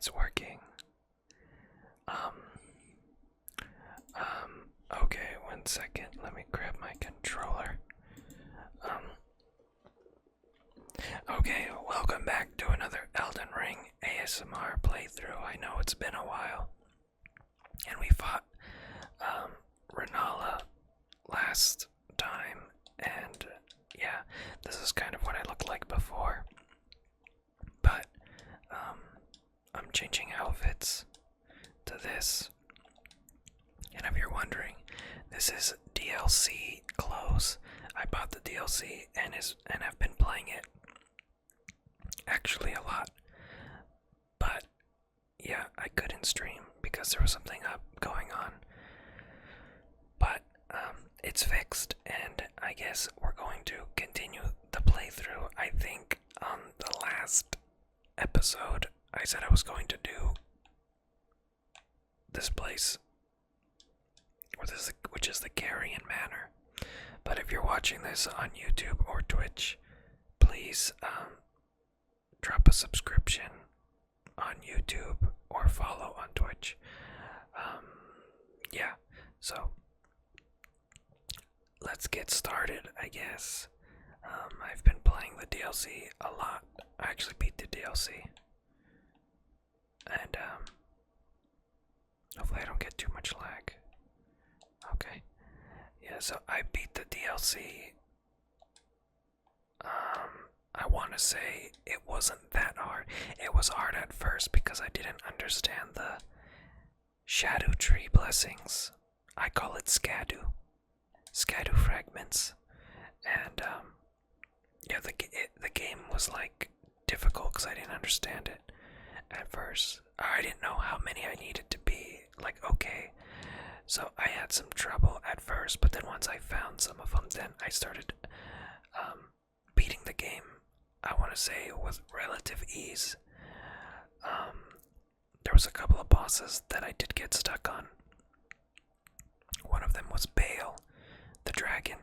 it's working. Okay, 1 second. Let me grab my controller. Okay, welcome back to another Elden Ring ASMR playthrough. I know it's been a while. And we fought, Renala last time. And, yeah, this is kind of what I looked like before. But, I'm changing outfits to this. And if you're wondering, this is DLC clothes. I bought the DLC and have been playing it actually a lot. But yeah, I couldn't stream because there was something up going on. But it's fixed, and I guess we're going to continue the playthrough. I think on the last episode I said I was going to do this place, which is the Caria Manor. But if you're watching this on YouTube or Twitch, please drop a subscription on YouTube or follow on Twitch. Yeah, so let's get started, I guess. I've been playing the DLC a lot. I actually beat the DLC. And hopefully I don't get too much lag. Okay. Yeah, so I beat the DLC. I want to say it wasn't that hard. It was hard at first because I didn't understand the Shadow Tree blessings. I call it Scadu. Scadu fragments. And, yeah, the game was, like, difficult because I didn't understand it at first. I didn't know how many I needed to be, like, okay. So I had some trouble at first, but then once I found some of them, then I started beating the game, I want to say, with relative ease. There was a couple of bosses that I did get stuck on. One of them was Bale, the dragon,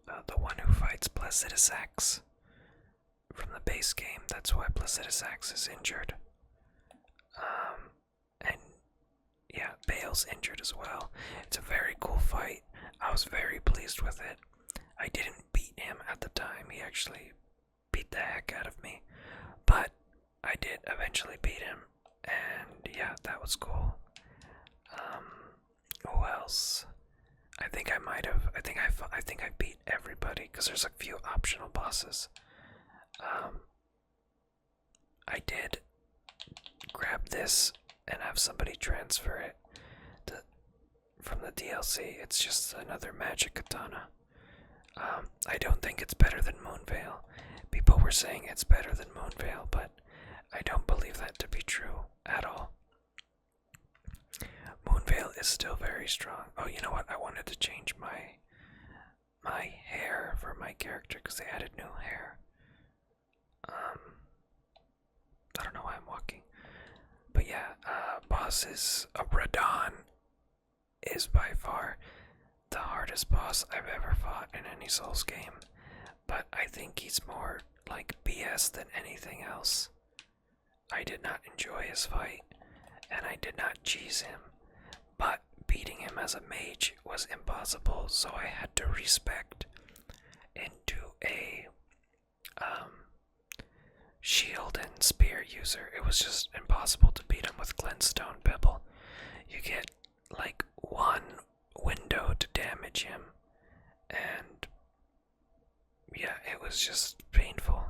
the one who fights Precipice from the base game. That's why Precipice is injured. And yeah, Bale's injured as well. It's a very cool fight. I was very pleased with it. I didn't beat him at the time. He actually beat the heck out of me. But I did eventually beat him. And yeah, that was cool. Who else? I think I beat everybody because there's a few optional bosses. I did grab this and have somebody transfer it from the DLC. It's just another magic katana. I don't think it's better than Moonveil. People were saying it's better than Moonveil, but I don't believe that to be true at all. Moonveil is still very strong. Oh, you know what? I wanted to change my hair for my character because they added new hair. I don't know why I'm walking. But yeah, bosses, Radon is by far the hardest boss I've ever fought in any Souls game. But I think he's more like BS than anything else. I did not enjoy his fight, and I did not cheese him. But beating him as a mage was impossible, so I had to respec into a shield and spear user. It was just impossible to beat him with Glintstone Pebble. You get like one window to damage him, and yeah, it was just painful.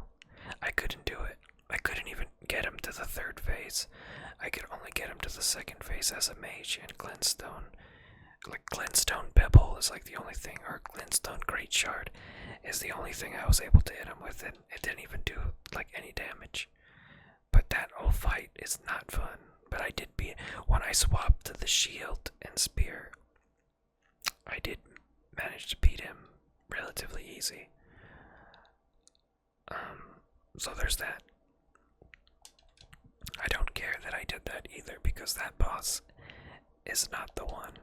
I couldn't do it. I couldn't even get him to the third phase. I could only get him to the second phase as a mage, and Glintstone, like Glintstone Pebble is like the only thing, or Glintstone Great Shard is the only thing I was able to hit him with, and it didn't even do like any damage. But that whole fight is not fun. But I did beat, when I swapped to the shield and spear, I did manage to beat him relatively easy. So there's that. I don't care that I did that either because that boss is not the one.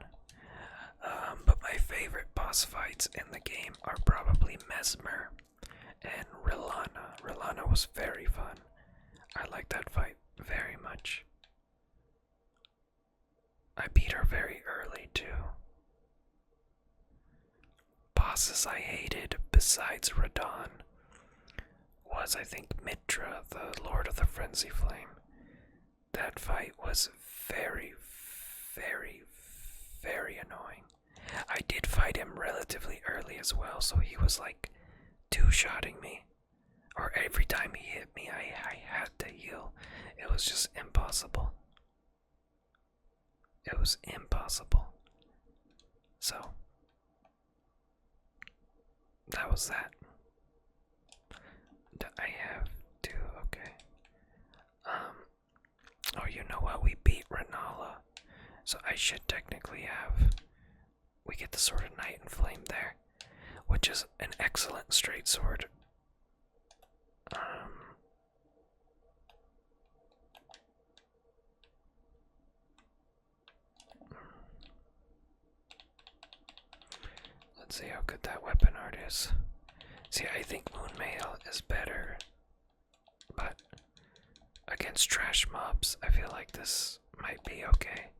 But my favorite boss fights in the game are probably Mesmer and Rilana. Rilana was very fun. I like that fight very much. I beat her very early too. Bosses I hated besides Radon was, I think, Mitra, the Lord of the Frenzy Flame. That fight was very, very, very annoying. I did fight him relatively early as well, so he was like two-shotting me. Or every time he hit me, I had to heal. It was just impossible. It was impossible. So, that was that. I have to, okay. Oh, you know what? We beat Renala. So I should technically have. We get the Sword of Night and Flame there, which is an excellent straight sword. Let's see how good that weapon art is. See, I think Moonmail is better, but against trash mobs, I feel like this might be okay.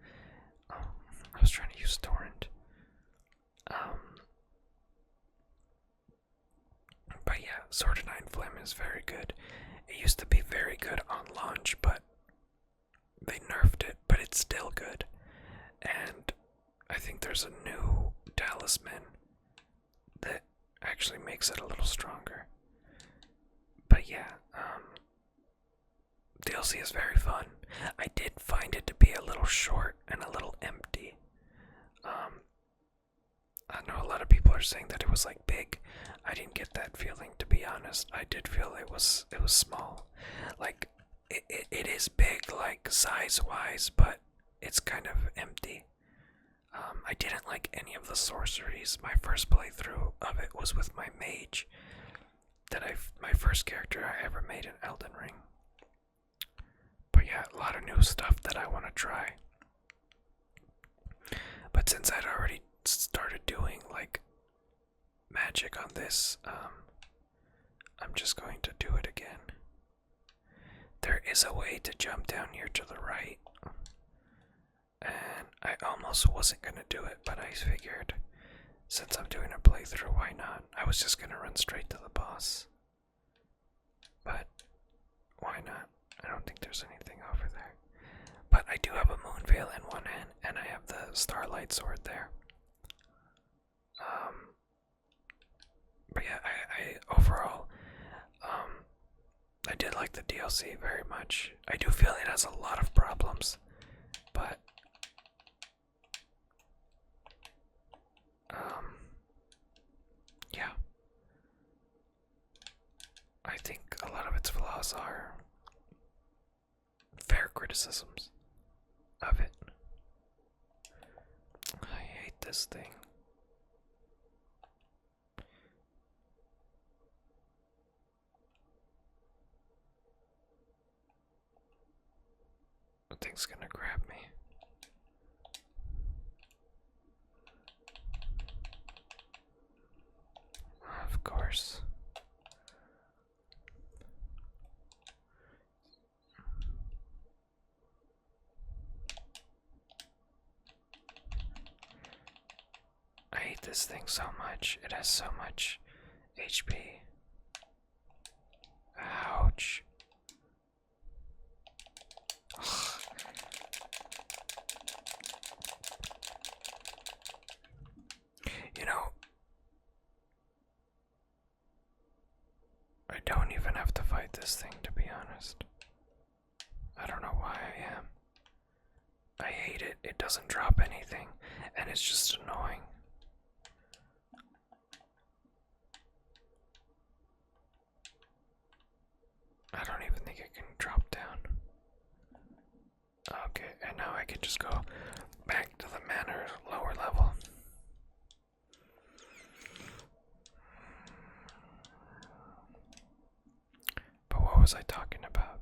Oh, I was trying to use Torrent. But yeah, Sword of Nine Flame is very good. It used to be very good on launch, but they nerfed it, but it's still good. And I think there's a new talisman that actually makes it a little stronger. But yeah, DLC is very fun. I did find it to be a little short and a little empty. I know a lot of people are saying that it was like big. I didn't get that feeling, to be honest. I did feel it was small. Like it is big, like size wise, but it's kind of empty. I didn't like any of the sorceries. My first playthrough of it was with my mage. My first character I ever made in Elden Ring. But yeah, a lot of new stuff that I want to try. But since I'd already started doing like magic on this, I'm just going to do it again. There is a way to jump down here to the right, and I almost wasn't gonna do it, but I figured since I'm doing a playthrough, why not? I was just gonna run straight to the boss, but why not? I don't think there's anything over there. But I do have a moon veil in one hand, and I have the starlight sword there. But yeah, I overall, I did like the DLC very much. I do feel it has a lot of problems, but yeah, I think a lot of its flaws are fair criticisms of it. I hate this thing. The thing's gonna grab me. Of course. I hate this thing so much. It has so much HP. Ouch. You know, I don't even have to fight this thing, to be honest. I don't know why I am. I hate it. It doesn't drop anything, and it's just annoying. I don't even think it can drop down. Okay, and now I can just go back to the manor lower level. But what was I talking about?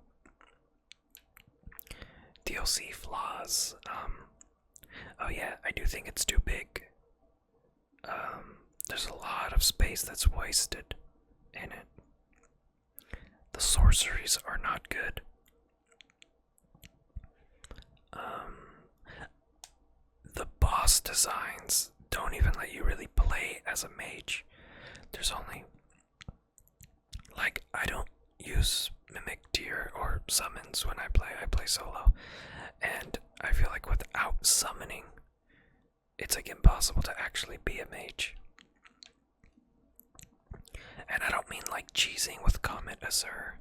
DLC flaws. Oh yeah, I do think it's too big. There's a lot of space that's wasted in it. The sorceries are not good. boss designs don't even let you really play as a mage. There's only, like, I don't use mimic tier or summons when I play solo, and I feel like without summoning, it's like impossible to actually be a mage. And I don't mean like cheesing with Comet Azure.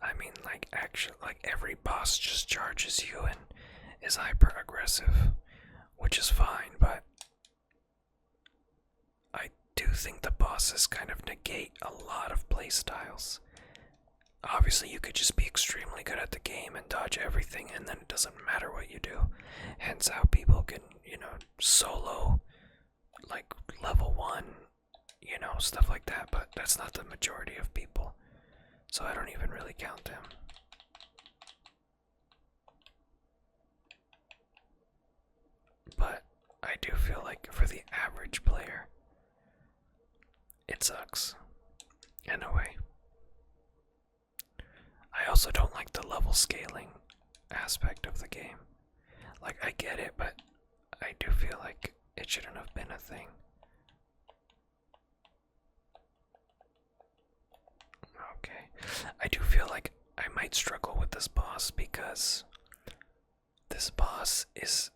I mean like actually, like every boss just charges you and is hyper aggressive, which is fine, but I do think the bosses kind of negate a lot of playstyles. Obviously, you could just be extremely good at the game and dodge everything, and then it doesn't matter what you do. Hence how people can, solo, like, level 1, stuff like that, but that's not the majority of people. So I don't even really count them. But I do feel like for the average player, it sucks. In a way. I also don't like the level scaling aspect of the game. Like, I get it, but I do feel like it shouldn't have been a thing. Okay. I do feel like I might struggle with this boss because this boss is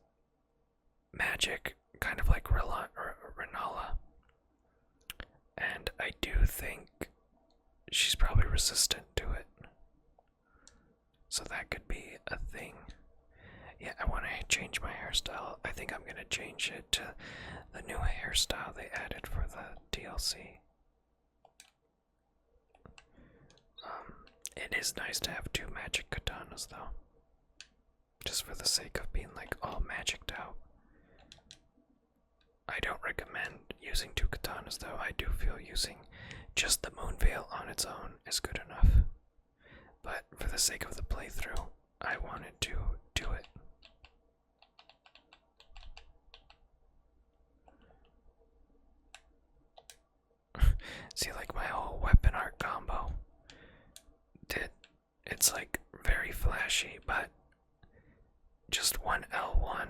magic, kind of like Renala. And I do think she's probably resistant to it. So that could be a thing. Yeah, I want to change my hairstyle. I think I'm going to change it to the new hairstyle they added for the DLC. It is nice to have 2 magic katanas though. Just for the sake of being like all magicked out. I don't recommend using 2 katanas though. I do feel using just the moon veil on its own is good enough. But for the sake of the playthrough, I wanted to do it. See, like my whole weapon art combo it's like very flashy, but just one L1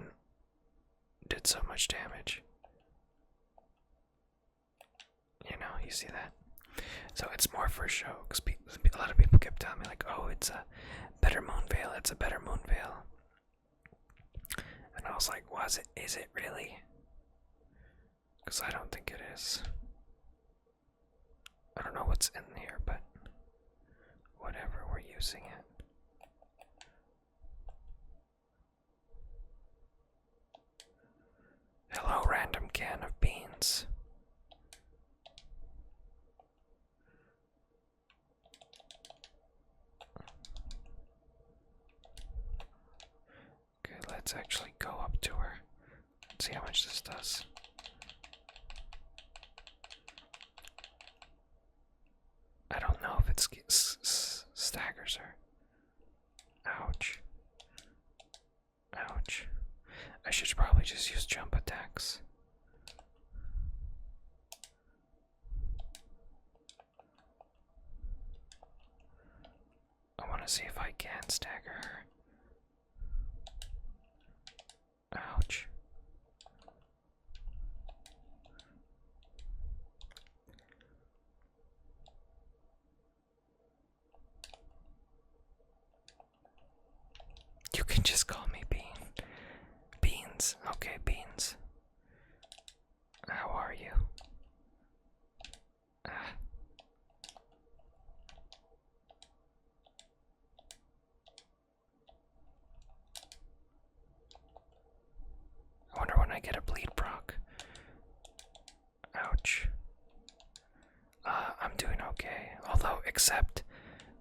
did so much damage. You see that? So it's more for show, because a lot of people kept telling me like, oh, it's a better moon veil, it's a better moon veil. And I was like, is it really? Because I don't think it is. I don't know what's in here, but whatever, we're using it. Hello, random can of beans. Okay, let's actually go up to her. Let's see how much this does. I don't know if it staggers her. Ouch. Ouch. I should probably just use jump attacks. I want to see if I can stagger her. Ouch. You can just call me Bean. Beans. Okay, Beans. How are you? I wonder when I get a bleed proc. Ouch. I'm doing okay. Although, except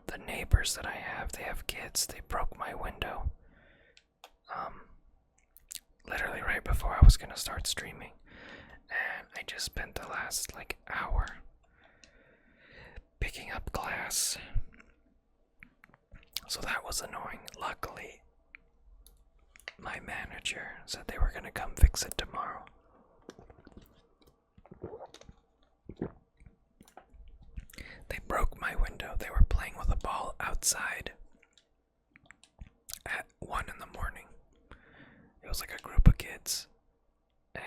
the neighbors that I have, they have kids. They broke my window. Literally right before I was gonna start streaming. And I just spent the last, like, hour picking up glass. So that was annoying. Luckily, my manager said they were gonna come fix it tomorrow. They broke my window. They were playing with a ball outside at 1 in the morning. It was like a group of kids, and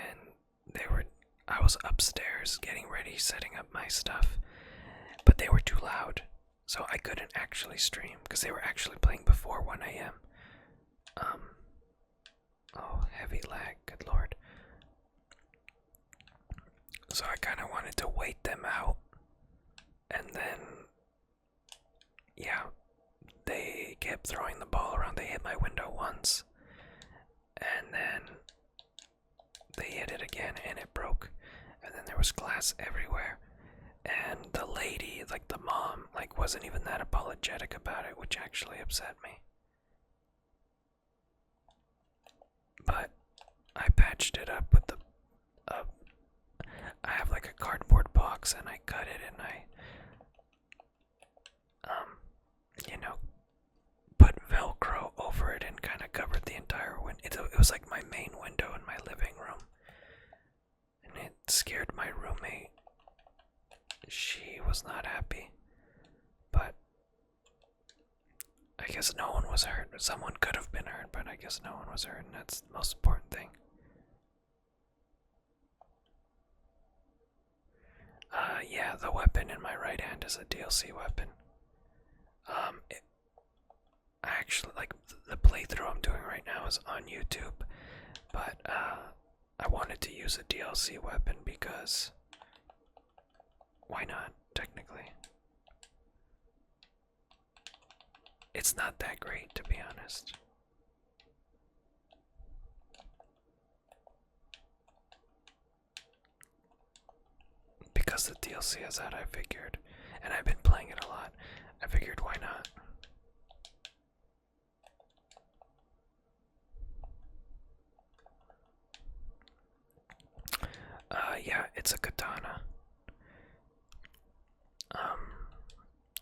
was upstairs getting ready, setting up my stuff, but they were too loud, so I couldn't actually stream because they were actually playing before 1 a.m. Oh, heavy lag, good lord. So I kind of wanted to wait them out, and then, yeah, they kept throwing the ball around. They hit my window once, and then they hit it again, and it broke, and then there was glass everywhere. And the lady, like the mom, like wasn't even that apologetic about it, which actually upset me. But I patched it up with I have like a cardboard box, and I cut it, and I, put Velcro over it and kind of covered the entire window. It was like my main window in my living room, and it scared my roommate. She was not happy, but I guess no one was hurt. Someone could have been hurt, but I guess no one was hurt, and that's the most important thing. Yeah, the weapon in my right hand is a DLC weapon. I actually, like, the playthrough I'm doing right now is on YouTube, but, I wanted to use a DLC weapon because, why not, technically? It's not that great, to be honest. Because the DLC is out, I figured, and I've been playing it a lot, I figured why not? Yeah, it's a katana.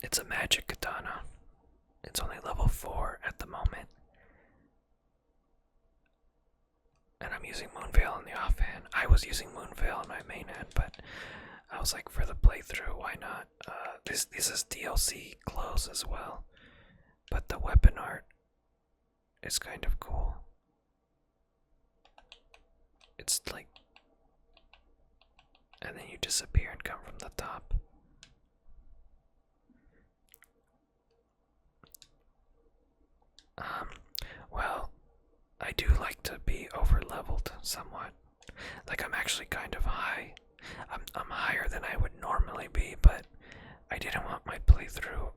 It's a magic katana. It's only level 4 at the moment. And I'm using Moonveil in the offhand. I was using Moonveil in my main hand, but I was like, for the playthrough, why not? This is DLC clothes as well, but the weapon art is kind of cool. It's like, and then you disappear and come from the top. Well, I do like to be over leveled somewhat. Like, I'm actually kind of high. I'm higher than I would normally be, but I didn't want my playthrough,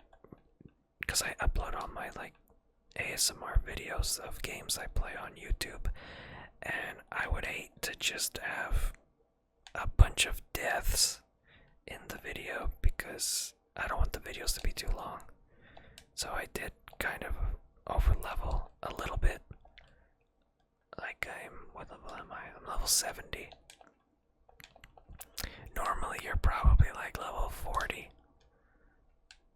because I upload all my like ASMR videos of games I play on YouTube, and I would hate to just have a bunch of deaths in the video because I don't want the videos to be too long. So I did kind of over level a little bit. Like, what level am I? I'm level 70. Normally you're probably like level 40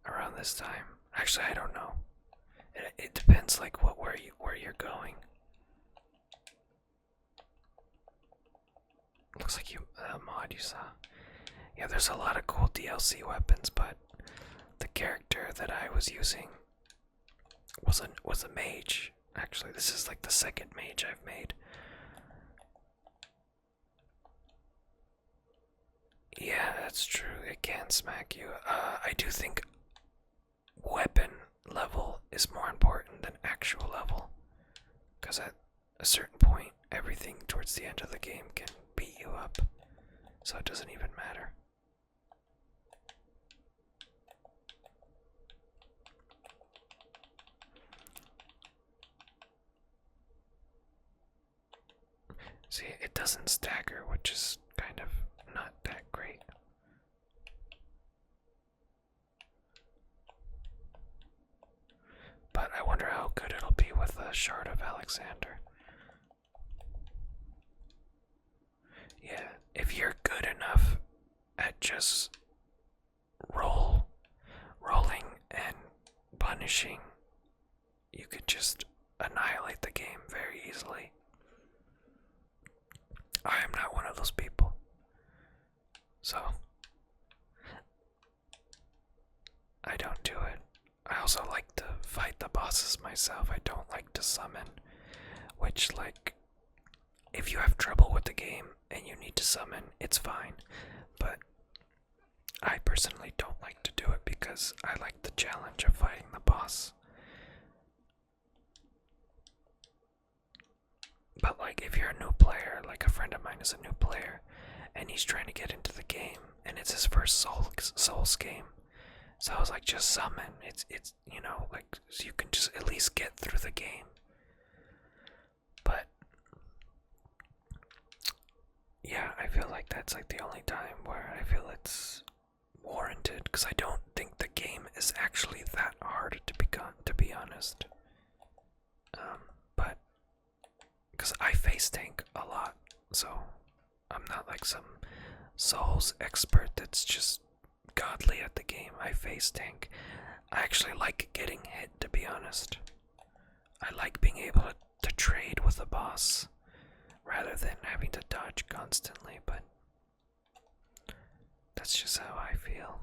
around this time. Actually, I don't know. It depends like where you're going. Looks like mod you saw. Yeah, there's a lot of cool DLC weapons, but the character that I was using was a mage. Actually, this is like the second mage I've made. Yeah, that's true. It can smack you. I do think weapon level is more important than actual level, because at a certain point, everything towards the end of the game can beat you up, so it doesn't even matter. See, it doesn't stagger, which is kind of not that great. But I wonder how good it'll be with a Shard of Alexander. Yeah, if you're good enough at just rolling and punishing, you could just annihilate the game very easily. I am not one of those people. So, I don't do it. I also like to fight the bosses myself. I don't like to summon, which, like, if you have trouble with the game and you need to to summon, it's fine. But I personally don't like to do it because I like the challenge of fighting the boss. But like if you're a new player, like a friend of mine is a new player, and he's trying to get into the game, and it's his first Souls game. So I was like, just summon. It's you know, like, so you can just at least get through the game. But yeah, I feel like that's like the only time where I feel it's warranted, because I don't think the game is actually that hard to be honest. But because I face tank a lot, so I'm not like some Souls expert that's just godly at the game. I face tank. I actually like getting hit, to be honest. I like being able to trade with a boss rather than having to dodge constantly, but that's just how I feel.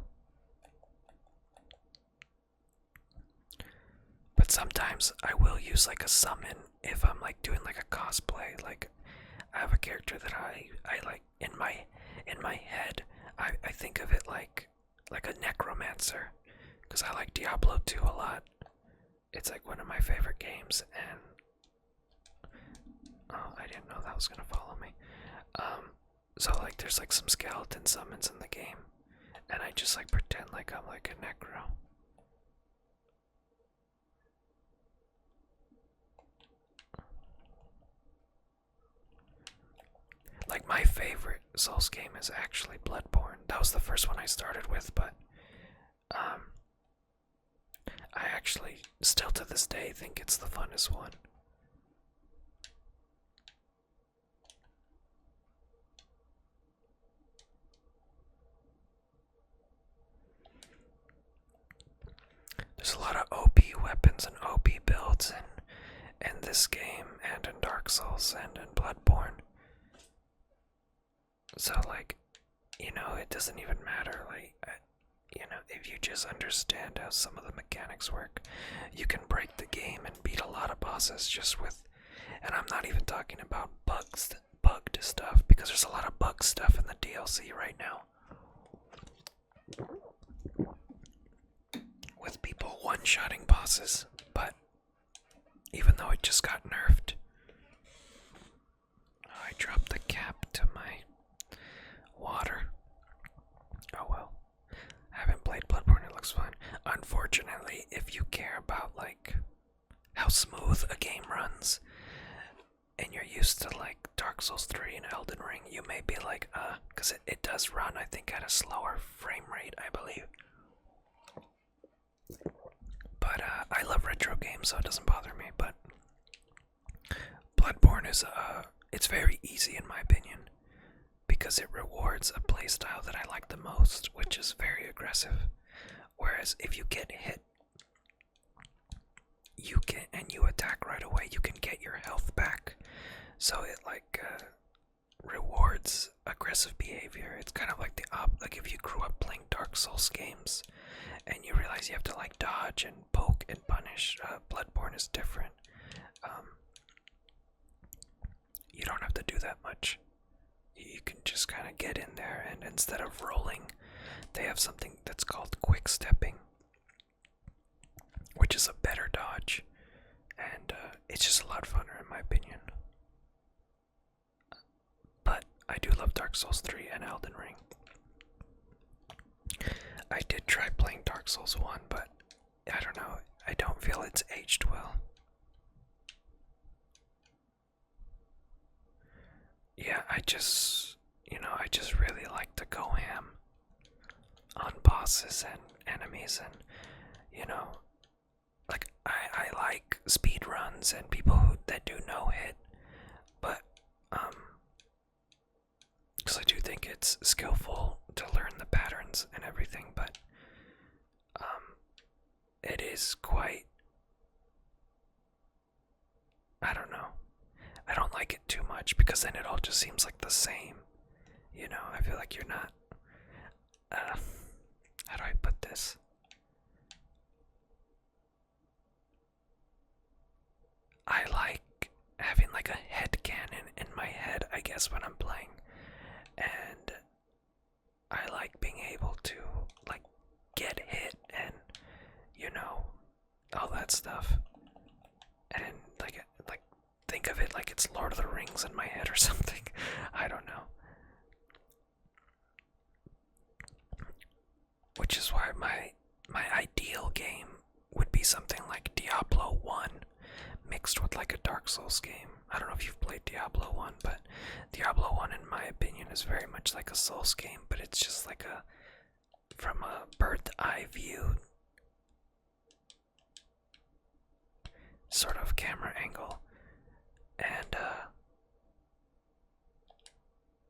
But sometimes I will use like a summon if I'm like doing like a cosplay. Like I have a character that I like in my head. I think of it like a necromancer, because I like Diablo 2 a lot. It's like one of my favorite games, and oh, I didn't know that was gonna follow me. So like there's like some skeleton summons in the game, and I just like pretend like I'm like a necro. Like my favorite Souls game is actually Bloodborne. That was the first one I started with, but I actually still to this day think it's the funnest one. There's a lot of OP weapons and OP builds in this game, and in Dark Souls, and in Bloodborne. So like, you know, it doesn't even matter, like, you know, if you just understand how some of the mechanics work, you can break the game and beat a lot of bosses just with, and I'm not even talking about bugged stuff, because there's a lot of bug stuff in the DLC right now. With people one-shotting bosses, but even though it just got nerfed. Oh, I dropped the cap to my water. Oh well. I haven't played Bloodborne, it looks fun. Unfortunately, if you care about like how smooth a game runs, and you're used to like Dark Souls 3 and Elden Ring, you may be like, because it does run, I think, at a slower frame rate, I believe. But I love retro games, so it doesn't bother me. But Bloodborne is it's very easy in my opinion, because it rewards a playstyle that I like the most, which is very aggressive. Whereas if you get hit, and you attack right away, you can get your health back. So it like rewards aggressive behavior. It's kind of like like if you grew up playing Dark Souls games and you realize you have to like dodge and poke and punish. Bloodborne is different. You don't have to do that much. You can just kind of get in there, and instead of rolling, they have something that's called quick stepping, which is a better dodge, and it's just a lot funner in my opinion. But I do love Dark Souls 3 and Elden Ring. I did try playing Dark Souls 1, but I don't know, I don't feel it's aged well. Yeah, I just really like to go ham on bosses and enemies, and, you know, like, I like speed runs and people that do no hit, but, because I do think it's skillful to learn the patterns and everything, but, it is quite, I don't know, I don't like it too much, because then it all just seems like the same, you know. I feel like you're not, how do I put this? I like having like a head cannon in my head, I guess, when I'm playing, that stuff. And like think of it like it's Lord of the Rings in my head or something. I don't know. Which is why my ideal game would be something like Diablo 1 mixed with like a Dark Souls game. I don't know if you've played Diablo 1, but Diablo 1 in my opinion is very much like a Souls game, but it's just like a from a bird's eye view sort of camera angle. And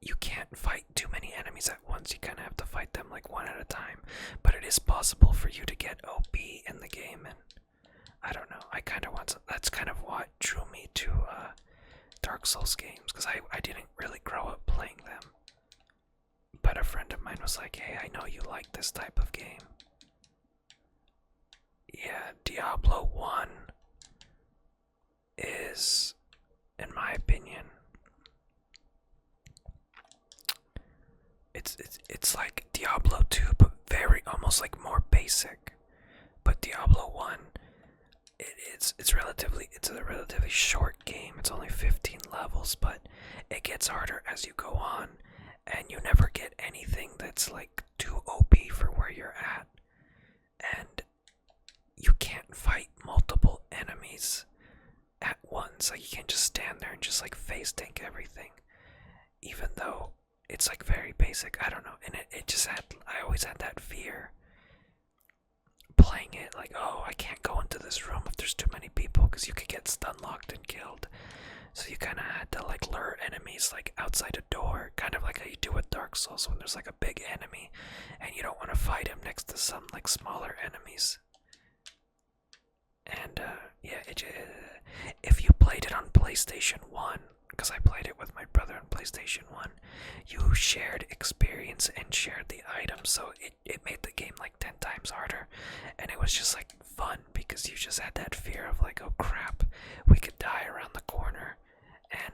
you can't fight too many enemies at once. You kind of have to fight them like one at a time. But it is possible for you to get OP in the game, and I don't know. I kind of want to, that's kind of what drew me to Dark Souls games, because I didn't really grow up playing them. But a friend of mine was like, hey, I know you like this type of game. Yeah, Diablo 1 is, in my opinion, it's like Diablo 2, but very almost like more basic. But Diablo 1, it's a relatively short game. It's only 15 levels, but it gets harder as you go on, and you never get anything that's like too OP for where you're at. And you can't fight multiple enemies at once. Like, you can't just stand there and just like face tank everything, even though it's like very basic. I don't know. And it just had, I always had that fear playing it, like, oh, I can't go into this room if there's too many people, because you could get stun locked and killed. So you kind of had to like lure enemies like outside a door, kind of like how you do with Dark Souls when there's like a big enemy and you don't want to fight him next to some like smaller enemies. And yeah, if you played it on PlayStation 1, because I played it with my brother on PlayStation 1, you shared experience and shared the items, so it made the game like 10 times harder. And it was just like fun, because you just had that fear of like, oh crap, we could die around the corner. And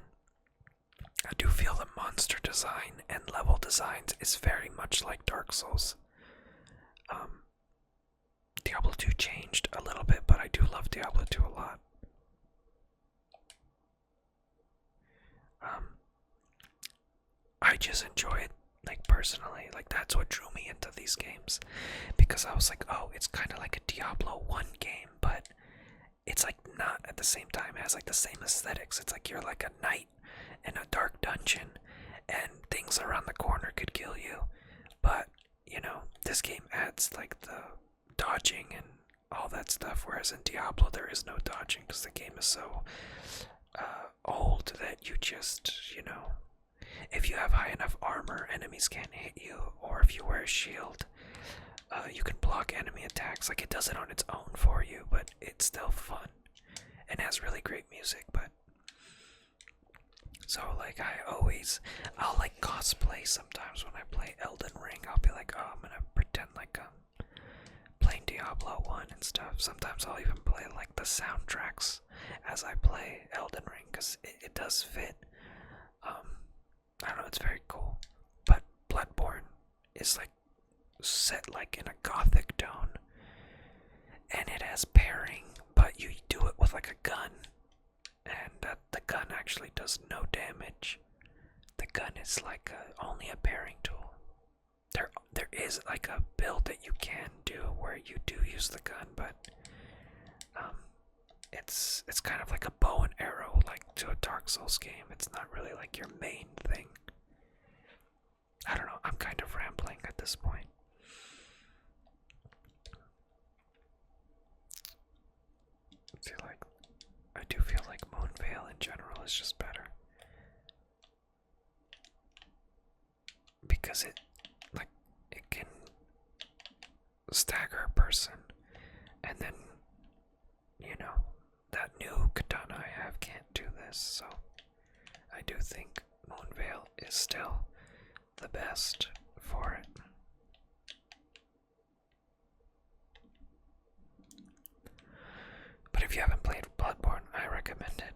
I do feel the monster design and level designs is very much like Dark Souls. Diablo 2 changed a little bit, but I do love Diablo 2 a lot. I just enjoy it, like, personally. Like, that's what drew me into these games, because I was like, oh, it's kind of like a Diablo 1 game, but it's like not at the same time. It has like the same aesthetics. It's like you're like a knight in a dark dungeon, and things around the corner could kill you. But, you know, this game adds like the dodging and all that stuff, whereas in Diablo there is no dodging, because the game is so old that you just, you know, if you have high enough armor, enemies can't hit you, or if you wear a shield, you can block enemy attacks. Like, it does it on its own for you, but it's still fun and has really great music. But so like I'll like cosplay sometimes when I play Elden Ring. I'll be like, oh, I'm gonna pretend like I'm playing Diablo 1 and stuff. Sometimes I'll even play like the soundtracks as I play Elden Ring, because it does fit. I don't know, it's very cool. But Bloodborne is like set like in a gothic tone, and it has parrying, but you do it with like a gun, and the gun actually does no damage. The gun is like only a parrying tool. There is like a build that you can do where you do use the gun, but it's kind of like a bow and arrow, like to a Dark Souls game. It's not really like your main thing. I don't know, I'm kind of rambling at this point. I do feel like Moonvale in general is just better, because it can stagger a person, and then, you know, that new katana I have can't do this, so I do think Moonvale is still the best for it. But if you haven't played Bloodborne, I recommend it.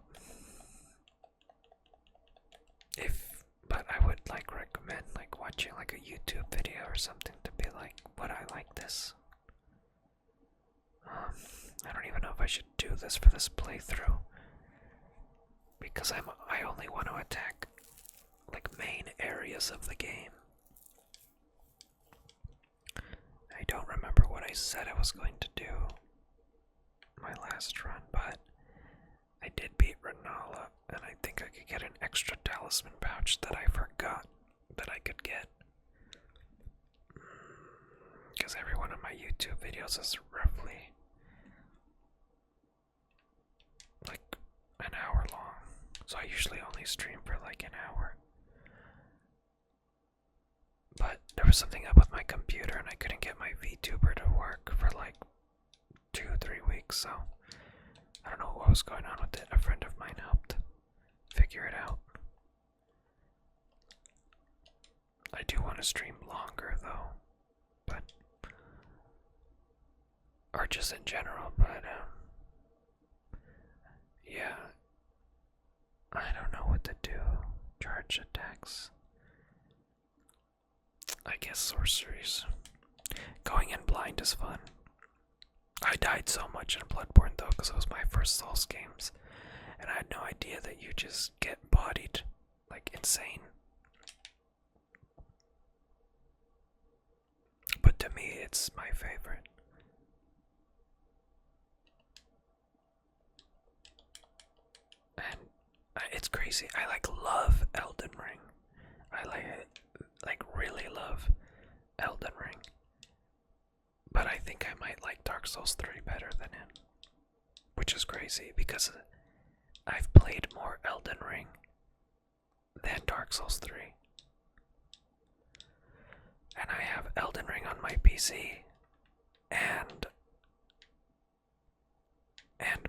But I would like recommend like watching like a YouTube video or something to be like, would I like this? I don't even know if I should do this for this playthrough. Because I only want to attack like main areas of the game. I don't remember what I said I was going to do my last run, but I did beat Renala, and I think I could get an extra talisman pouch that I forgot that I could get. Because every one of my YouTube videos is roughly like an hour long. So I usually only stream for like an hour. But there was something up with my computer and I couldn't get my VTuber to work for like 2-3 weeks, so I don't know what was going on with it. A friend of mine helped figure it out. I do want to stream longer though, but or just in general, but yeah, I don't know what to do. Charge attacks. I guess sorceries. Going in blind is fun. I died so much in Bloodborne though, because it was my first Souls games, and I had no idea that you just get bodied like insane. But to me, it's my favorite. And it's crazy. I like love Elden Ring. I like really love Elden Ring. But I think I might like Dark Souls 3 better than it. Which is crazy because I've played more Elden Ring than Dark Souls 3. And I have Elden Ring on my PC and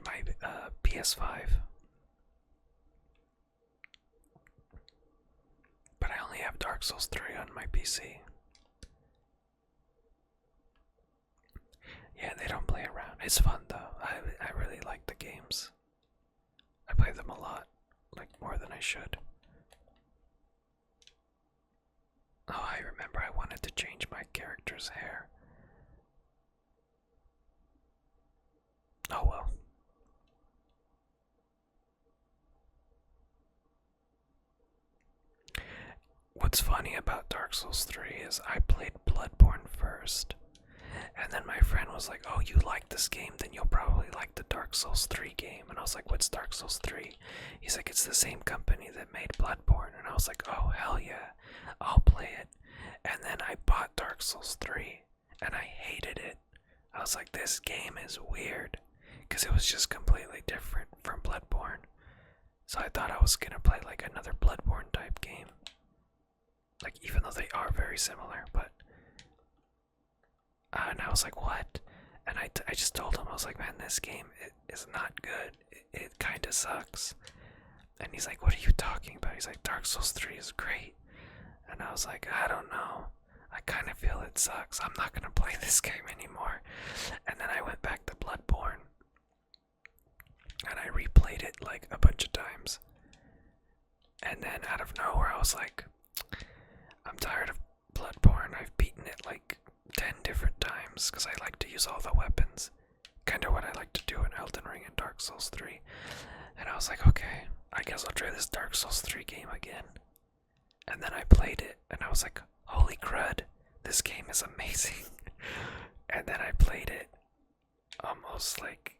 my PS5. But I only have Dark Souls 3 on my PC. Yeah, they don't play around. It's fun though. I really like the games. I play them a lot, like more than I should. Oh, I remember I wanted to change my character's hair. Oh well. What's funny about Dark Souls 3 is I played Bloodborne first. And then my friend was like, oh, you like this game, then you'll probably like the Dark Souls 3 game. And I was like, what's Dark Souls 3? He's like, it's the same company that made Bloodborne. And I was like, oh, hell yeah, I'll play it. And then I bought Dark Souls 3, and I hated it. I was like, this game is weird. Because it was just completely different from Bloodborne. So I thought I was going to play like another Bloodborne type game. Like, even though they are very similar, but and I was like, what? And I just told him, I was like, man, this game is not good. It kind of sucks. And he's like, what are you talking about? He's like, Dark Souls 3 is great. And I was like, I don't know. I kind of feel it sucks. I'm not going to play this game anymore. And then I went back to Bloodborne. And I replayed it like a bunch of times. And then out of nowhere, I was like, I'm tired of Bloodborne. I've beaten it like 10 different times because I like to use all the weapons. Kind of what I like to do in Elden Ring and Dark Souls 3. And I was like, okay, I guess I'll try this Dark Souls 3 game again. And then I played it and I was like, holy crud, this game is amazing. And then I played it almost like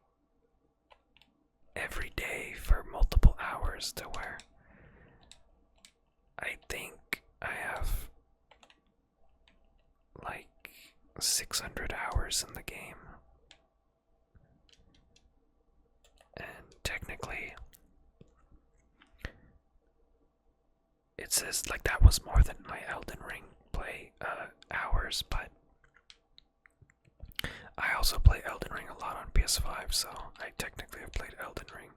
every day for multiple hours to where I think I have like 600 hours in the game. And technically, it says like that was more than my Elden Ring play hours, but I also play Elden Ring a lot on PS5, so I technically have played Elden Ring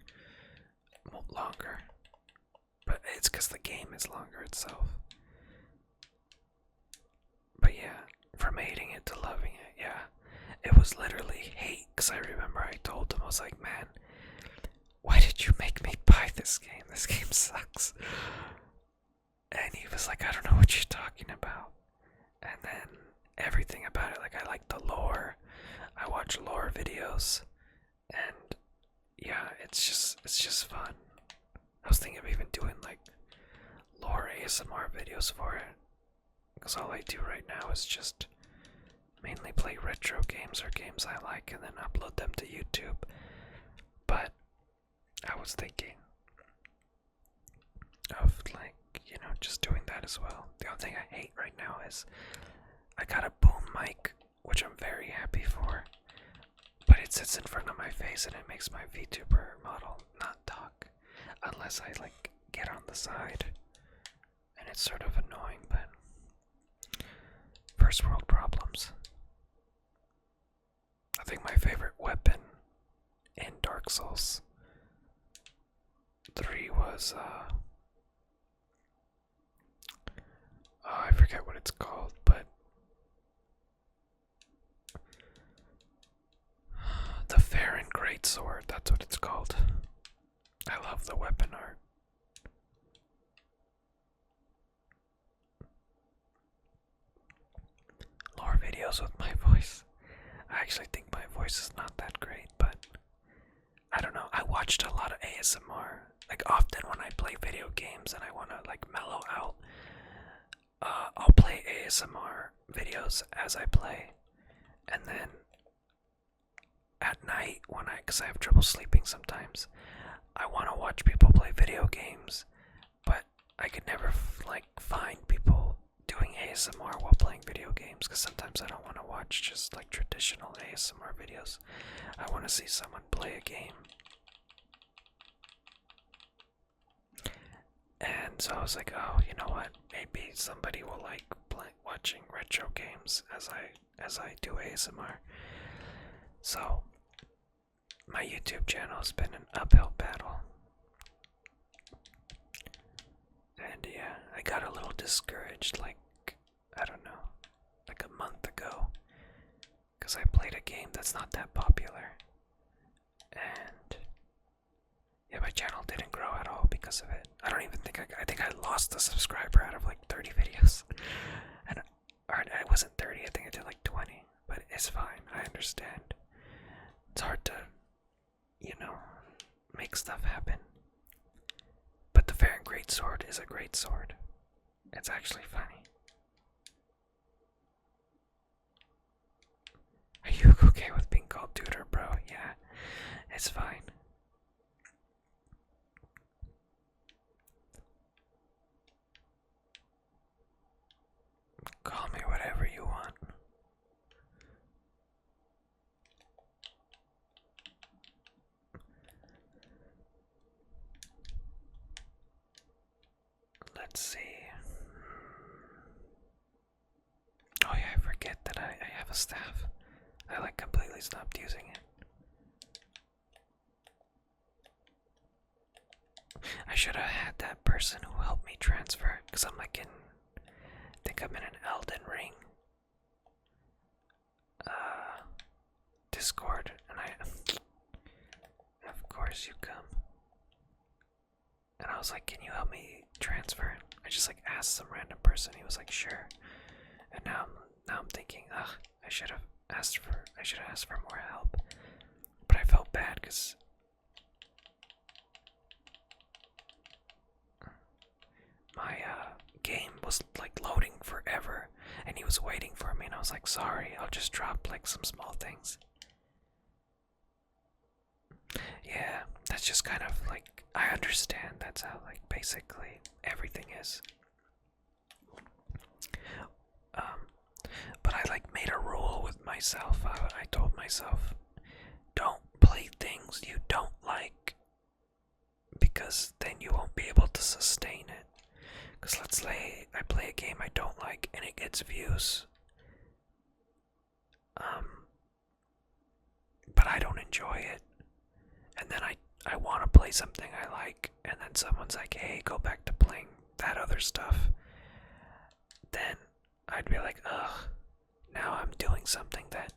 longer. But it's because the game is longer itself. But yeah, from hating it to loving it, yeah. It was literally hate, because I remember I told him, I was like, man, why did you make me buy this game? This game sucks. And he was like, I don't know what you're talking about. And then everything about it, like I like the lore. I watch lore videos. And yeah, it's just fun. I was thinking of even doing like lore ASMR videos for it, because all I do right now is just mainly play retro games or games I like and then upload them to YouTube. But I was thinking of like, just doing that as well. The only thing I hate right now is I got a boom mic, which I'm very happy for, but it sits in front of my face and it makes my VTuber model not talk unless I like get on the side, and it's sort of annoying, but first world problems. I think my favorite weapon in Dark Souls 3 was I forget what it's called, but the Farron Greatsword, that's what it's called. I love the weapon art. Lore videos with my voice. I actually think my voice is not that great, but I don't know. I watched a lot of ASMR. Like often when I play video games and I want to like mellow out, I'll play ASMR videos as I play, and then at night because I have trouble sleeping sometimes, I want to watch people play video games, but I could never like find people doing ASMR while playing video games, because sometimes I don't want to watch just like traditional ASMR videos. I want to see someone play a game. And so I was like, oh, you know what? Maybe somebody will like watching retro games as I do ASMR. So my YouTube channel has been an uphill battle. And yeah, I got a little discouraged, like, I don't know, like a month ago, because I played a game that's not that popular. And yeah, my channel didn't grow at all because of it. I don't even think I think I lost a subscriber out of like 30 videos. Or it wasn't 30, I think I did like 20. But it's fine, I understand. It's hard to, make stuff happen. But the Farron Greatsword is a great sword. It's actually funny. Are you okay with being called tutor, bro? Yeah, it's fine. Call me whatever you want. Let's see. Oh yeah, I forget that I have a staff. I like completely stopped using it. I should have had that person who helped me transfer, because I'm like I think I'm in an Elden ring Discord, and of course you come. And I was like, can you help me transfer? I just like asked some random person, he was like, sure. And now I'm thinking, I should have asked for more help. But I felt bad because my game was like loading forever, and he was waiting for me, and I was like, sorry, I'll just drop like some small things. Yeah, that's just kind of like, I understand that's how like basically everything is. But I like made a rule with myself. I told myself, don't play things you don't like, because then you won't be able to sustain it. Because let's say I play a game I don't like and it gets views, but I don't enjoy it, and then I want to play something I like, and then someone's like, hey, go back to playing that other stuff, then I'd be like, ugh, now I'm doing something that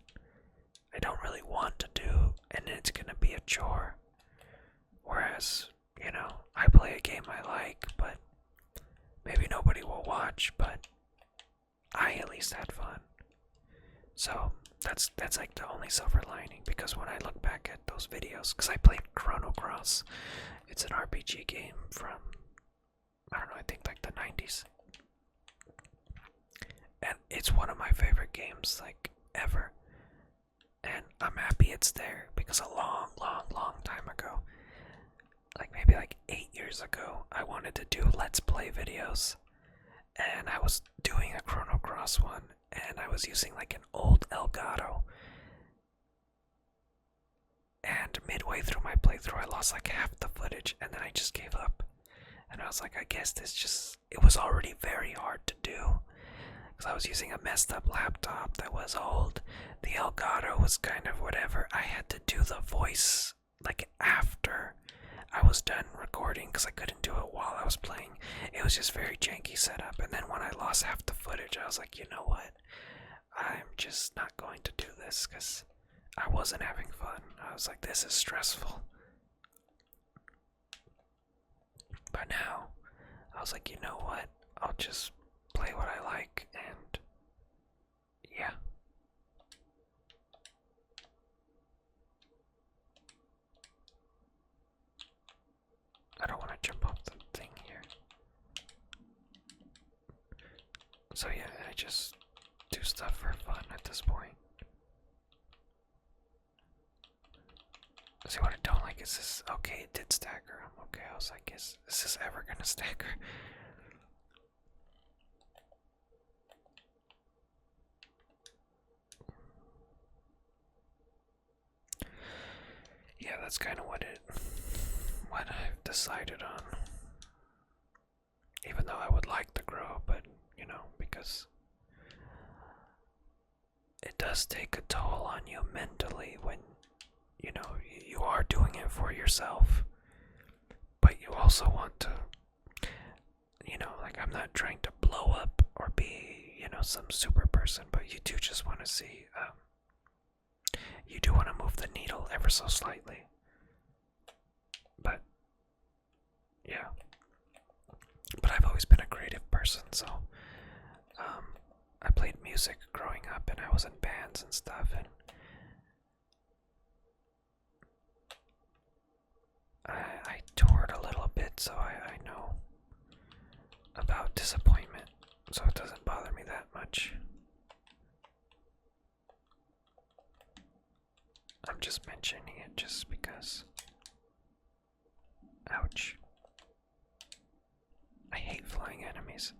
I don't really want to do, and it's gonna be a chore. Whereas, I play a game I like, but maybe nobody will watch, but I at least had fun. So that's like the only silver lining, because when I look back at those videos, because I played Chrono Cross, it's an RPG game from, I don't know, I think like the 90s, and it's one of my favorite games like ever, and I'm happy it's there because a long, long, long time ago, like maybe like 8 years ago, I wanted to do Let's Play videos, and I was doing a Chrono Cross one, and I was using like an old Elgato, and midway through my playthrough I lost like half the footage, and then I just gave up, and I was like, I guess it was already very hard to do, because I was using a messed up laptop that was old, the Elgato was kind of whatever, I had to do the voice like after I was done recording, because I couldn't do it while I was playing. It was just very janky setup, and then when I lost half the footage, I was like, you know what? I'm just not going to do this, because I wasn't having fun. I was like, this is stressful. But now, I was like, you know what? I'll just play what I like, and yeah. I don't want to jump off the thing here. So yeah, I just do stuff for fun at this point. See, what I don't like is this. Okay, it did stagger. I'm okay. I was like, is this ever gonna stagger? Yeah, that's kind of what I've decided on. Even though I would like to grow, but you know, because it does take a toll on you mentally when, you know, you are doing it for yourself, but you also want to, you know, like, I'm not trying to blow up or be, you know, some super person, but you do just want to see, you do want to move the needle ever so slightly. But yeah, but I've always been a creative person, so I played music growing up, and I was in bands and stuff, and I toured a little bit, so I know about disappointment, so it doesn't bother me that much. I'm just mentioning it just because. Ouch. I hate flying enemies.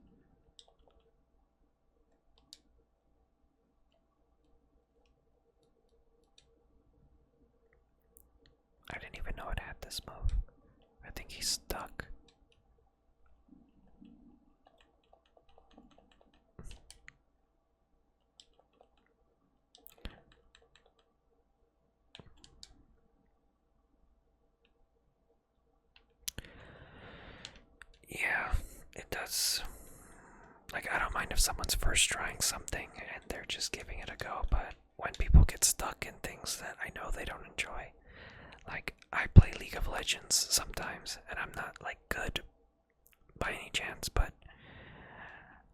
I didn't even know it had this move. I think he's stuck. Yeah, it does. Like, I don't mind if someone's first trying something and they're just giving it a go, but when people get stuck in things that I know they don't enjoy, like, I play League of Legends sometimes, and I'm not, like, good by any chance, but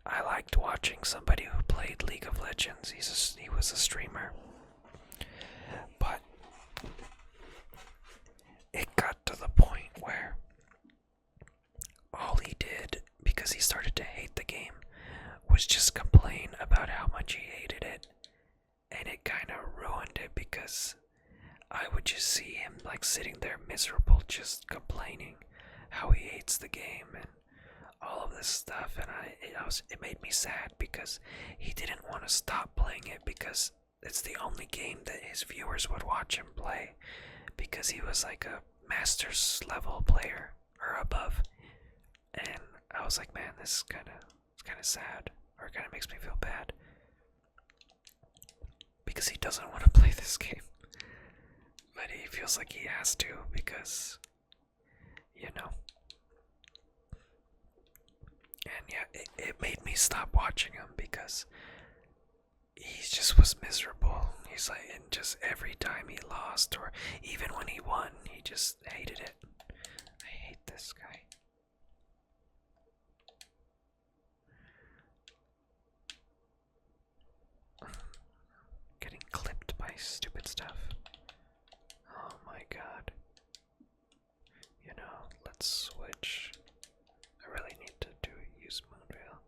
I liked watching somebody who played League of Legends. He was a streamer, but it got to the point where all he did, because he started to hate the game, was just complain about how much he hated it, and it kind of ruined it, because I would just see him like sitting there miserable, just complaining how he hates the game and all of this stuff, and it made me sad, because he didn't want to stop playing it, because it's the only game that his viewers would watch him play, because he was like a master's level player or above, and I was like, man, this is kind of sad, or it kind of makes me feel bad, because he doesn't want to play this game, but he feels like he has to, because, you know. And yeah, it made me stop watching him, because he just was miserable. He's like, and just every time he lost, or even when he won, he just hated it. I hate this guy. Getting clipped. stupid stuff. Oh my god. You know, let's switch. I really need to use Moonveil.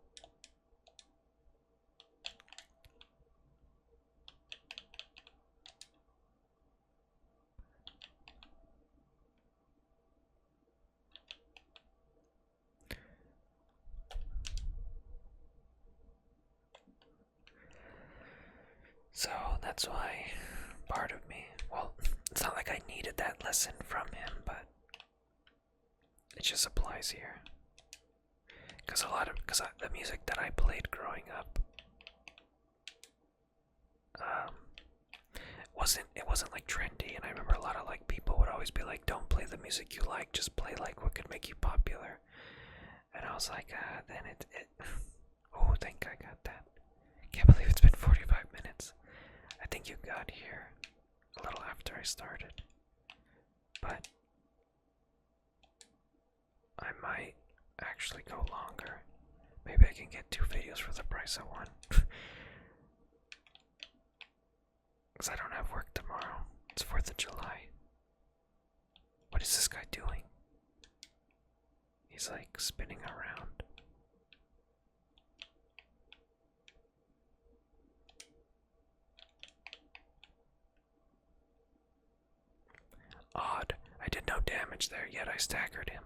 So that's why part of me, well, it's not like I needed that lesson from him, but it just applies here. Because the music that I played growing up, it wasn't like trendy, and I remember a lot of like people would always be like, "Don't play the music you like, just play like what could make you popular." And I was like, then it. Oh, thank I got that. Can't believe it's been 45 minutes. I think you got here a little after I started, but I might actually go longer. Maybe I can get 2 videos for the price of 1. Because I don't have work tomorrow. It's 4th of July. What is this guy doing? He's like spinning around. Odd. I did no damage there, yet I staggered him.